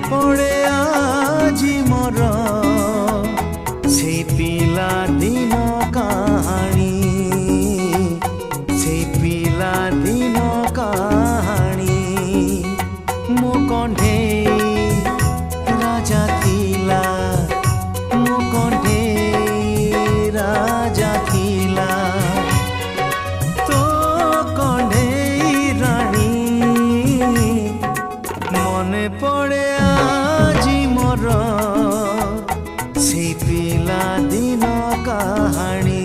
पड़े आजी मोर से पिला दिन कहानी से पिला दिन कहानी मो कंढे राजा थिला मो कंढे राजा थिला तो कंढे रानी मने पड़े आजी मोर से पिला दिन कहानी।